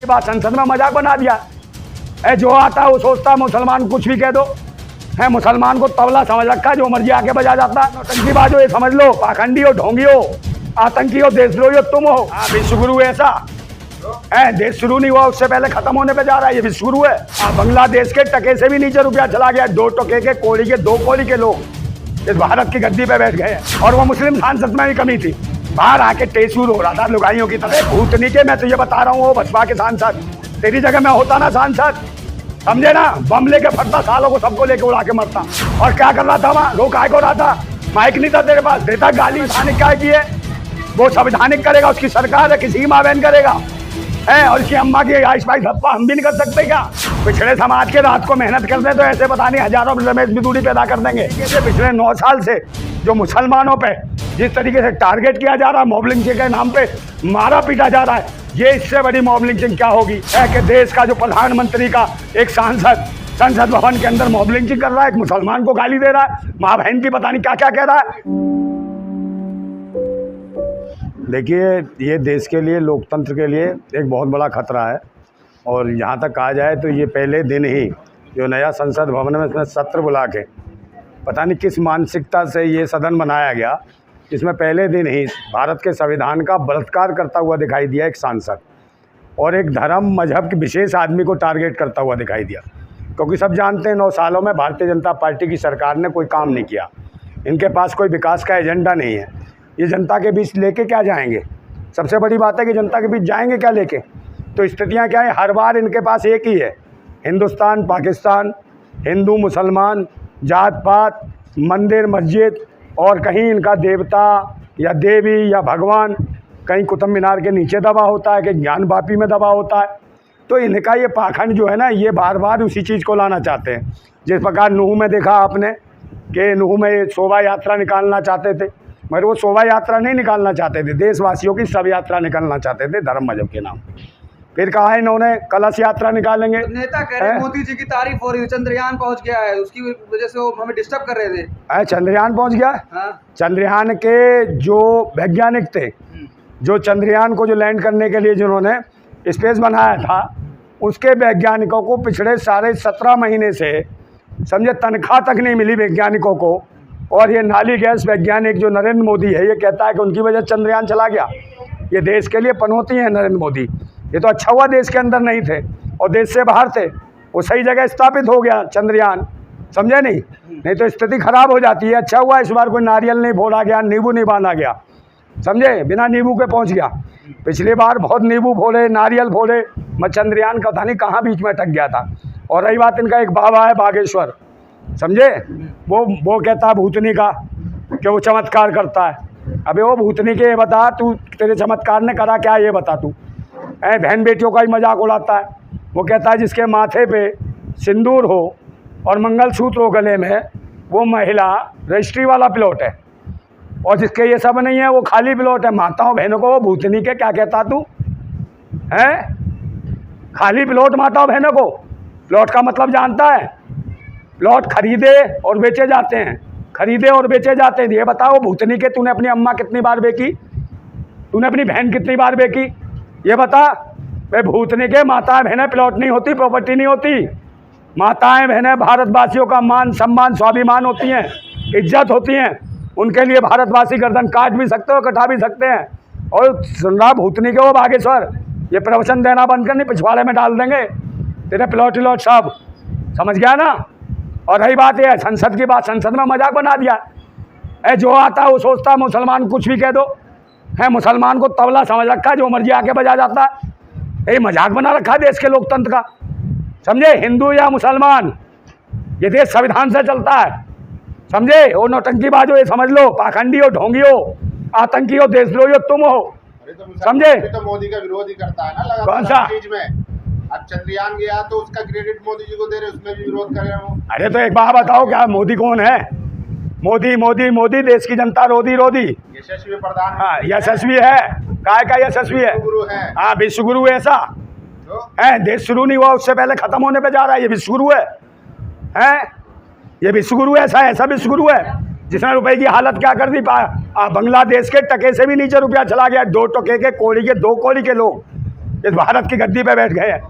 बात संसद में मजाक बना दिया है। जो आता है वो सोचता है मुसलमान कुछ भी कह दो है, मुसलमान को तबला समझ रखा है, जो मर्जी आके बजा जाता है। नौटंकी बाजो ये समझ लो, पाखंडी हो, ढोंगी हो, आतंकी हो, देशद्रोही हो तुम हो। विश्वगुरु ऐसा है, देश शुरू नहीं हुआ उससे पहले खत्म होने पे जा रहा है, ये विश्वगुरु है। बांग्लादेश के टके से भी नीचे रुपया चला गया। 2 टके के कोड़ी के 2 कोड़ी के लोग इस भारत की गद्दी पे बैठ गए और वो मुस्लिम सांसद में भी कमी थी। बाहर आके टेसूर हो रहा था लुगाइयों की तरह। भूतनी के मैं तुझे बता रहा हूँ, वो बसपा के सांसद, तेरी जगह मैं होता ना सांसद, समझे ना, बम लेके फटता, सालों को सबको लेके उड़ा के मरता। और क्या कर रहा था वहाँ, रो काय को रहा था, माइक नहीं था तेरे पास, देता गाली। संवैधानिक क्या की है वो, संवैधानिक करेगा, उसकी सरकार है, किसी की माँ बहन करेगा है। और इसकी अम्मा की आइस पाइस धप्पा हम भी नहीं कर सकते क्या? पिछड़े समाज के रात को मेहनत करते तो ऐसे पता नहीं हजारों रमेश बिदूरी पैदा कर देंगे। पिछले 9 साल से जो मुसलमानों पे जिस तरीके से टारगेट किया जा रहा है, मॉब लिंचिंग के नाम पे मारा पीटा जा रहा है, ये इससे बड़ी मॉब लिंचिंग क्या होगी? है कि देश का जो प्रधानमंत्री का एक सांसद संसद भवन के अंदर मॉब लिंचिंग कर रहा है, एक मुसलमान को गाली दे रहा है, माँ बहन की पता नहीं क्या क्या कह रहा है। देखिए, ये देश के लिए, लोकतंत्र के लिए एक बहुत बड़ा खतरा है। और यहाँ तक कहा जाए तो ये पहले दिन ही जो नया संसद भवन में इसमें सत्र बुला के पता नहीं किस मानसिकता से ये सदन बनाया गया, इसमें पहले दिन ही भारत के संविधान का बलात्कार करता हुआ दिखाई दिया एक सांसद, और एक धर्म मजहब के विशेष आदमी को टारगेट करता हुआ दिखाई दिया। क्योंकि सब जानते हैं 9 सालों में भारतीय जनता पार्टी की सरकार ने कोई काम नहीं किया, इनके पास कोई विकास का एजेंडा नहीं है। ये जनता के बीच लेके क्या जाएंगे? सबसे बड़ी बात है कि जनता के बीच जाएंगे क्या लेके? तो स्थितियाँ क्या है, हर बार इनके पास एक ही है, हिंदुस्तान पाकिस्तान, हिंदू मुसलमान, जात पात, मंदिर मस्जिद, और कहीं इनका देवता या देवी या भगवान कहीं कुतुब मीनार के नीचे दबा होता है, कि ज्ञान वापी में दबा होता है। तो इनका ये पाखंड जो है ना, ये बार बार उसी चीज़ को लाना चाहते हैं। जिस प्रकार नूह में देखा आपने कि नूह में शोभा यात्रा निकालना चाहते थे, मगर वो शोभा यात्रा नहीं निकालना चाहते थे, देशवासियों की शव यात्रा निकालना चाहते थे धर्म मजहब के नाम। फिर कहा है इन्होंने कलश यात्रा निकालेंगे। नेता कह रहे हैं मोदी जी की तारीफ हो रही है, चंद्रयान पहुंच गया है, उसकी वजह से वो हमें डिस्टर्ब कर रहे थे। चंद्रयान पहुंच गया। हाँ। चंद्रयान के जो वैज्ञानिक थे, जो चंद्रयान को जो लैंड करने के लिए जिन्होंने स्पेस बनाया था, उसके वैज्ञानिकों को पिछले साढ़े 17 महीने से समझे तनख्वाह तक नहीं मिली वैज्ञानिकों को। और ये नाली गैस वैज्ञानिक जो नरेंद्र मोदी है, ये कहता है कि उनकी वजह चंद्रयान चला गया। ये देश के लिए पनौती है नरेंद्र मोदी। ये तो अच्छा हुआ देश के अंदर नहीं थे और देश से बाहर थे, वो सही जगह स्थापित हो गया चंद्रयान, समझे नहीं तो स्थिति खराब हो जाती है। अच्छा हुआ इस बार कोई नारियल नहीं फोड़ा गया, नींबू नहीं बांधा गया, समझे, बिना नींबू के पहुंच गया। पिछली बार बहुत नींबू फोड़े, नारियल फोड़े, मैं चंद्रयान का था नहीं कहाँ बीच में अटक गया था। और रही बात, इनका एक बाबा है बागेश्वर, समझे, वो कहता है भूतनी का कि वो चमत्कार करता है। अबे वो भूतनी के ये बता, तू तेरे चमत्कार ने करा क्या, ये बता तू। बहन बेटियों का ही मजाक उड़ाता है। वो कहता है जिसके माथे पे सिंदूर हो और मंगलसूत्र हो गले में, वो महिला रजिस्ट्री वाला प्लॉट है, और जिसके ये सब नहीं है वो खाली प्लॉट है। माताओं बहनों को वो भूतनी के क्या कहता तू है? खाली प्लॉट माताओं बहनों को। प्लॉट का मतलब जानता है? प्लॉट खरीदे और बेचे जाते हैं, खरीदे और बेचे जाते हैं। ये बताओ भूतनी के, तूने अपनी अम्मा कितनी बार बेची, तूने अपनी बहन कितनी बार बेची, ये बता। वे भूतनी के माताएं बहनें प्लॉट नहीं होती, प्रॉपर्टी नहीं होती। माताएं बहनें भारतवासियों का मान सम्मान स्वाभिमान होती हैं, इज्जत होती हैं। उनके लिए भारतवासी गर्दन काट भी सकते हो, कटा भी सकते हैं। और सुन रहा भूतनी के वो बागेश्वर, ये प्रवचन देना बंद कर, नहीं पिछवाड़े में डाल देंगे तेरे प्लॉट व्लॉट सब, समझ गया ना। और रही बात यह संसद की बात, संसद में मजाक बना दिया है। जो आता है वो सोचता है मुसलमान कुछ भी कह दो है, मुसलमान को तबला समझ रखा है, जो मर्जी आके बजा जाता है। ये मजाक बना रखा है देश के लोकतंत्र का, समझे। हिंदू या मुसलमान, ये देश संविधान से चलता है, समझे। वो नौटंकी बाजो ये समझ लो, पाखंडी हो, ढोंगी हो, आतंकी हो, देशद्रोही हो तुम हो, समझे। तो मोदी का विरोध ही करता है ना कौन सा चीज में। अब चंद्रयान गया तो उसका क्रेडिट मोदी जी को दे रहे, उसमें भी विरोध कर रहे हो। अरे तो एक बात बताओ, क्या मोदी कौन है? मोदी मोदी मोदी, देश की जनता रोदी रोदी। यशस्वी प्रधान, हाँ यशस्वी है, काय का यशस्वी है? गुरु है। हाँ विश्वगुरु ऐसा है, देश शुरू नहीं हुआ उससे पहले खत्म होने पे जा रहा है, ये विश्वगुरु है। ये विश्वगुरु ऐसा है, ऐसा विश्वगुरु है जिसने रुपए की हालत क्या कर दी। बांग्लादेश के टके से भी नीचे रुपया चला गया। 2 टके के कोड़ी के 2 कोड़ी के लोग इस भारत की गद्दी पे बैठ गए हैं।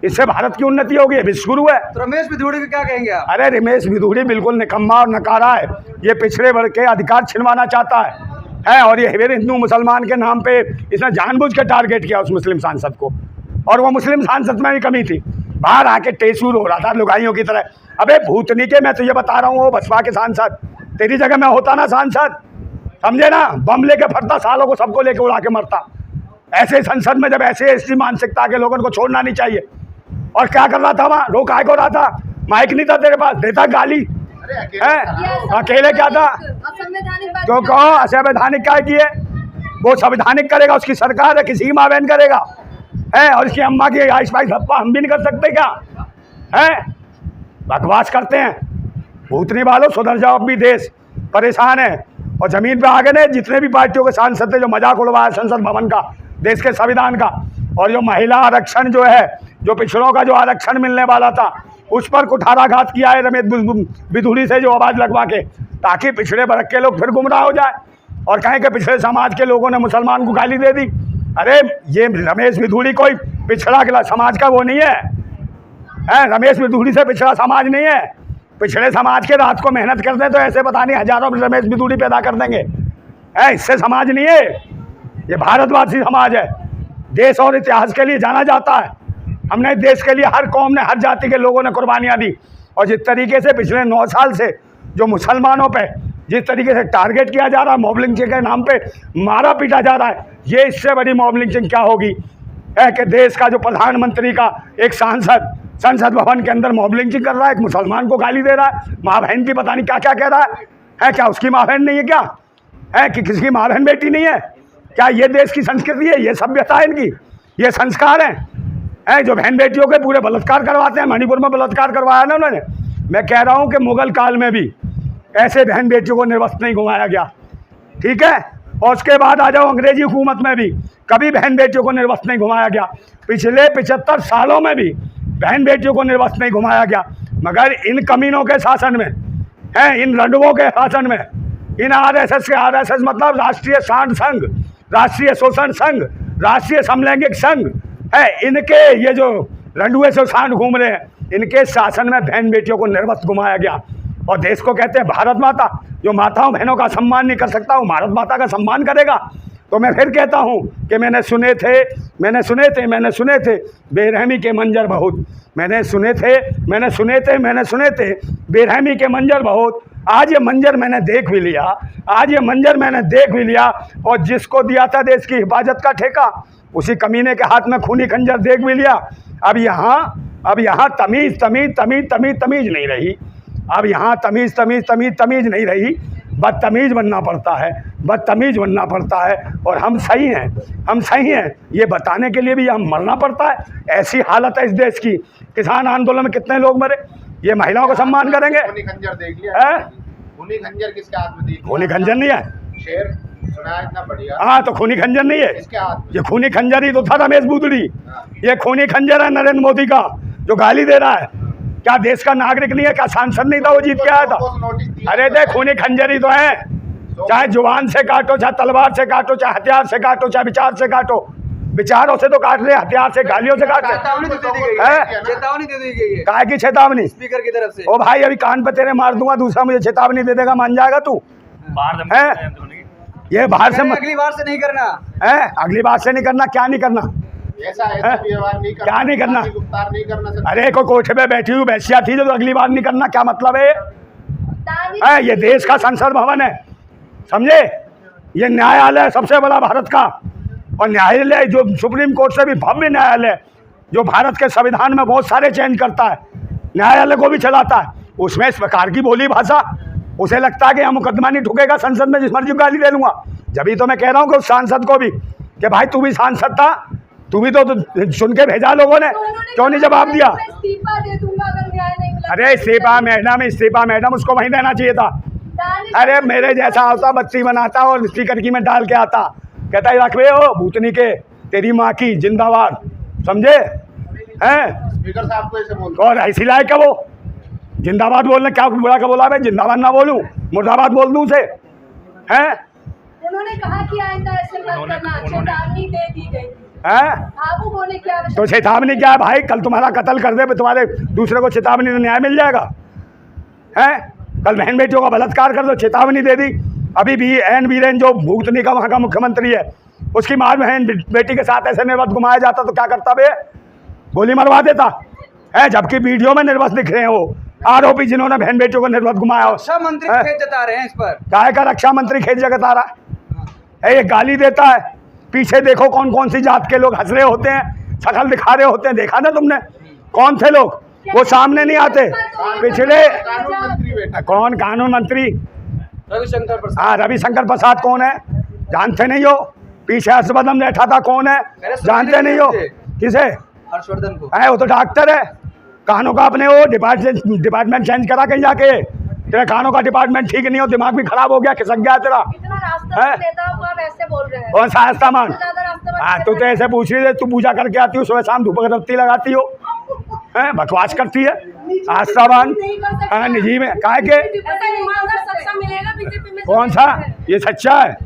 इससे भारत की उन्नति होगी, विश्वगुरु है। तो रमेश बिधूड़ी को क्या कहेंगे आप? अरे रमेश बिधूड़ी बिल्कुल निकम्मा और नकारा है। ये पिछड़े वर्ग के अधिकार छिनवाना चाहता है और ये फिर हिंदू मुसलमान के नाम पे इसने जानबूझ के टारगेट किया उस मुस्लिम सांसद को। और वो मुस्लिम सांसद में भी कमी थी, बाहर आके टेसूर हो रहा था लुगाइयों की तरह। अबे भूतनी के, मैं तुझे बता रहा हूँ, वो बसपा के सांसद, तेरी जगह मैं होता ना सांसद, समझे ना, बम लेके फटता, सालों को सबको लेके उड़ा के मरता। ऐसे संसद में जब ऐसी मानसिकता के लोगों को छोड़ना नहीं चाहिए। और क्या कर रहा था वहाँ, रोक आए को रहा था, माइक नहीं था तेरे पास, देता गाली है, अकेले क्या था? तो कहो असंवैधानिक क्या किए? वो संवैधानिक करेगा, उसकी सरकार है, किसी की माँ बहन करेगा है। और इसकी अम्मा की आइस पाइस धप्पा हम भी नहीं कर सकते क्या है? बकवास करते हैं। भूतनी वालों सुधर जाओ, अपनी देश परेशान है। और जमीन पे आ गए जितने भी पार्टियों के सांसद थे जो मजाक उड़वाया संसद भवन का, देश के संविधान का। और जो महिला आरक्षण जो है, जो पिछड़ों का जो आरक्षण मिलने वाला था, उस पर कुठाराघात किया है रमेश बिधूड़ी से जो आवाज़ लगवा के, ताकि पिछड़े वर्ग के लोग फिर गुमराह हो जाए और कहें कि पिछड़े समाज के लोगों ने मुसलमान को गाली दे दी। अरे ये रमेश बिधूड़ी कोई पिछड़ा के समाज का वो नहीं है, रमेश बिधूड़ी से पिछड़ा समाज नहीं है। पिछड़े समाज के रात को मेहनत कर दें तो ऐसे पता नहीं हजारों रमेश बिधूड़ी पैदा कर देंगे, इससे समाज नहीं है। ये भारतवासी समाज है, देश और इतिहास के लिए जाना जाता है। हमने देश के लिए हर कौम ने, हर जाति के लोगों ने कुर्बानियाँ दी। और जिस तरीके से पिछले 9 साल से जो मुसलमानों पे जिस तरीके से टारगेट किया जा रहा है, मॉब लिंचिंग के नाम पे मारा पीटा जा रहा है, ये इससे बड़ी मॉब लिंचिंग क्या होगी है कि देश का जो प्रधानमंत्री का एक सांसद संसद भवन के अंदर मॉब लिंचिंग कर रहा है, एक मुसलमान को गाली दे रहा है, माँ बहन की पता नहीं क्या क्या कह रहा है। क्या उसकी माँ बहन नहीं है क्या है कि किसी की माँ बहन बेटी नहीं है क्या? ये देश की संस्कृति है, ये सभ्यता है इनकी, ये संस्कार हैं जो बहन बेटियों के पूरे बलात्कार करवाते हैं। मणिपुर में बलात्कार करवाया ना उन्होंने। मैं कह रहा हूँ कि मुगल काल में भी ऐसे बहन बेटियों को निर्वस्त्र नहीं घुमाया गया, ठीक है। और उसके बाद आ जाओ अंग्रेजी हुकूमत में भी कभी बहन बेटियों को निर्वस्त्र नहीं घुमाया गया। पिछले 75 सालों में भी बहन बेटियों को निर्वस्त्र नहीं घुमाया गया। मगर इन कमीनों के शासन में इन रंडुओं के शासन में, इन आरएसएस के, आरएसएस मतलब राष्ट्रीय सांड संघ, राष्ट्रीय शोषण संघ, राष्ट्रीय समलैंगिक संघ है, इनके ये जो रंडुए से सांड घूम रहे हैं, इनके शासन में बहन बेटियों को निर्वस्त्र घुमाया गया। और देश को कहते हैं भारत माता। जो माताओं बहनों का सम्मान नहीं कर सकता वो भारत माता का सम्मान करेगा। तो मैं फिर कहता हूँ कि मैंने सुने थे बेरहमी के मंजर बहुत, मैंने सुने थे बेरहमी के मंजर बहुत। आज ये मंजर मैंने देख भी लिया, और जिसको दिया था देश की हिफाजत का ठेका, उसी कमीने के हाथ में खूनी खंजर देख भी लिया। अब यहाँ तमीज़ नहीं रही। अब यहाँ तमीज़ नहीं रही। बदतमीज़ बनना पड़ता है। और हम सही हैं ये बताने के लिए भी हम मरना पड़ता है। ऐसी हालत है इस देश की। किसान आंदोलन में कितने लोग मरे, ये महिलाओं को सम्मान करेंगे? खूनी खंजर देख लिया, खूनी खंजर किसके हाथ में? खूनी खंजर नहीं है, शेर सुना इतना बढ़िया। हाँ, तो खूनी खंजर नहीं है, किसके हाथ? ये खूनी खंजर ही तो था रमेश बिधूड़ी। ये खूनी खंजर है नरेंद्र मोदी का, जो गाली दे रहा है। क्या देश का नागरिक नहीं है? क्या सांसद नहीं था वो जीत के आया था? अरे देख, खूनी खंजर ही तो है। चाहे जुबान से काटो, चाहे तलवार से काटो, चाहे हथियार से काटो, चाहे विचार से काटो। विचारों से तो काट रहे, हथियार से, गालियों से काट रहे। चेतावनी दे दी गई है। काहे की चेतावनी? स्पीकर की तरफ से। ओ भाई, अभी कान पे तेरे मार दूंगा, दूसरा मुझे चेतावनी दे देगा, मान जाएगा तू? ये बाहर से अगली बार से नहीं करना है, अगली बार से नहीं करना। क्या नहीं करना? ऐसा व्यवहार नहीं करना, क्या नहीं करना? गुफ्तार नहीं करना। अरे कोई कोठे पे बैठी हुई बैसिया थी जो तो अगली बार नहीं करना, क्या मतलब है? ये देश का संसद भवन है, समझे? ये न्यायालय है सबसे बड़ा भारत का। और न्यायालय जो सुप्रीम कोर्ट से भी भव्य न्यायालय, जो भारत के संविधान में बहुत सारे चेंज करता है, न्यायालय को भी चलाता है, उसमें इस प्रकार की बोली भाषा, उसे लगता है कि यहाँ मुकदमा नहीं ठुकेगा, संसद में जिस मर्जी गाली दे लूँगा। जब तो मैं कह रहा हूँ कि उस सांसद को भी कि भाई तू भी सांसद था, तू भी तो सुन के भेजा लोगों ने, क्यों नहीं जवाब दिया? अरे इस्तीफा मैडम उसको वहीं देना चाहिए था। अरे मेरे जैसा आता, बत्ती बनाता और स्पीकर की में डाल के आता, कहता है रखबे हो भूतनी के, तेरी माँ की जिंदाबाद, समझे? हैं स्पीकर साहब को ऐसे बोलते और ऐसी लायक है वो जिंदाबाद बोलने? क्या बुरा का बोला? मैं जिंदाबाद ना बोलूं, मुर्दाबाद बोल दूं उसे? हैं उन्होंने कहा कि आइंदा ऐसे मत करना, चेतावनी दे दी गई। हैं? भावुक होने की आवश्यकता तो चेतावनी क्या है भाई? कल तुम्हारा कत्ल कर दे तो तुम्हारे दूसरे को चेतावनी, तो न्याय मिल जाएगा? हैं? कल बहन बेटियों का बलात्कार कर दो, चेतावनी दे दी। अभी भी एन बीरेन जो भूतनी का वहाँ का मुख्यमंत्री है, उसकी माँ बहन बेटी के साथ ऐसे निर्वत घुमाया जाता तो क्या करता बे? गोली मरवा देता है। जबकि वीडियो में निर्वत दिख रहे हैं वो आरोपी जिन्होंने बहन बेटियों को निर्वत घुमाया हो। रक्षा मंत्री हैं? खेद जता रहे हैं इस पर। काय का रक्षा मंत्री खेत जगता रहा है? ये गाली देता है। पीछे देखो कौन कौन सी जात के लोग हंस रहे होते हैं, शकल दिखा रहे होते हैं। देखा ना तुमने कौन थे लोग? वो सामने नहीं आते। पिछले कानून मंत्री बेटा। कौन कानून मंत्री? रविशंकर प्रसाद। हाँ, रविशंकर प्रसाद कौन है? जानते नहीं हो? पीछे हर्षवर्धन बैठा था, कौन है? जानते नहीं हो? किसे? हर्षवर्धन को। है वो तो डॉक्टर है। कानों का अपने वो डिपार्टमेंट चेंज करा कहीं जाके। तेरे कानों का डिपार्टमेंट ठीक नहीं हो, दिमाग भी खराब हो गया, खिसक गया तेरा। इतना रास्ता नेताओं को आप ऐसे बोल रहे हैं। कौन सा आस्थामान? ज्यादा रास्ता हाँ, तू तो ऐसे पूछ रही है, तू पूजा करके आती हो, सुबह शाम धूप अगरबत्ती लगाती हो, हैं? बकवास करती है। आस्थामान हाँ, निजी में काहे के? ऐसा ईमानदार सच्चा मिलेगा बीजेपी में? कौन सा? ये सच्चा है।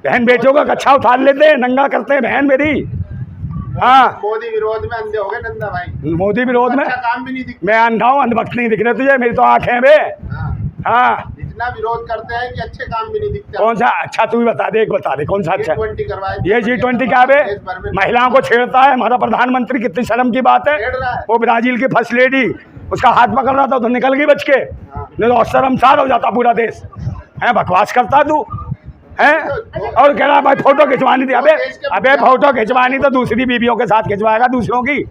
बहन बेटियों का कच्छा उतार लेते हैं, नंगा करते हैं बहन मेरी। हाँ, मोदी विरोध में अंधे हो गए नंदा भाई। मोदी विरोध में अच्छा काम भी नहीं दिखता। मैं अंधा हूँ, अंधभक्त नहीं दिख रहे तुझे? मेरी तो आंखें हैं बे। हाँ, हाँ, इतना विरोध करते हैं कि अच्छे काम भी नहीं दिखते। कौन सा अच्छा? तू ही बता दे, एक बता दे कौन सा अच्छा है? G20 करवाए। ये G20 क्या बे? देश भर में महिलाओं को छेड़ता है हमारा प्रधानमंत्री, कितनी शर्म की बात है। छेड़ रहा है। वो ब्राजील की फर्स्ट लेडी, उसका हाथ पकड़ रहा था तो निकल गई बच के, नहीं तो शर्मसार हो जाता पूरा देश। है बकवास करता तू है? और कह रहा भाई फोटो खिंचवानी थी। अबे फोटो खिंचवानी तो दूसरी बीवियों के साथ खिंचवाएगा, दूसरों की।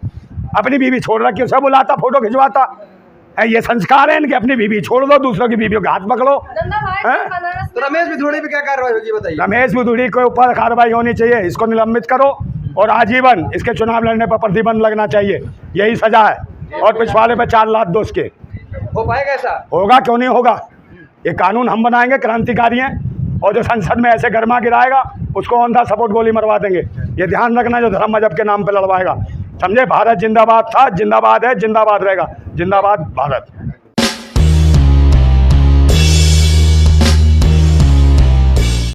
अपनी बीवी छोड़ रखी, उसे बुलाता, फोटो खिंचवाता है। ये संस्कार है इनके? अपनी बीवी छोड़ दो, दूसरों की बीवियों के हाथ पकड़ो। नंदा भाई हैं? बनारस तो रमेश भिथुड़ी पे क्या कार्रवाई होगी बताइए। रमेश बिधूड़ी के ऊपर कार्रवाई होनी चाहिए, इसको निलंबित करो और आजीवन इसके चुनाव लड़ने पर प्रतिबंध लगना चाहिए, यही सजा है। और पिछवाड़े पे 4 लाख दो उसके। हो पाएगा ऐसा? होगा, क्यों नहीं होगा? ये कानून हम बनाएंगे, क्रांतिकारी हैं, और जो संसद में ऐसे गरमा गिराएगा उसको ऑन द सपोर्ट गोली मरवा देंगे। ये ध्यान रखना, जो धर्म मजहब के नाम पे लड़वाएगा। समझे? भारत जिंदाबाद था, जिंदाबाद है, जिंदाबाद रहेगा। जिंदाबाद भारत।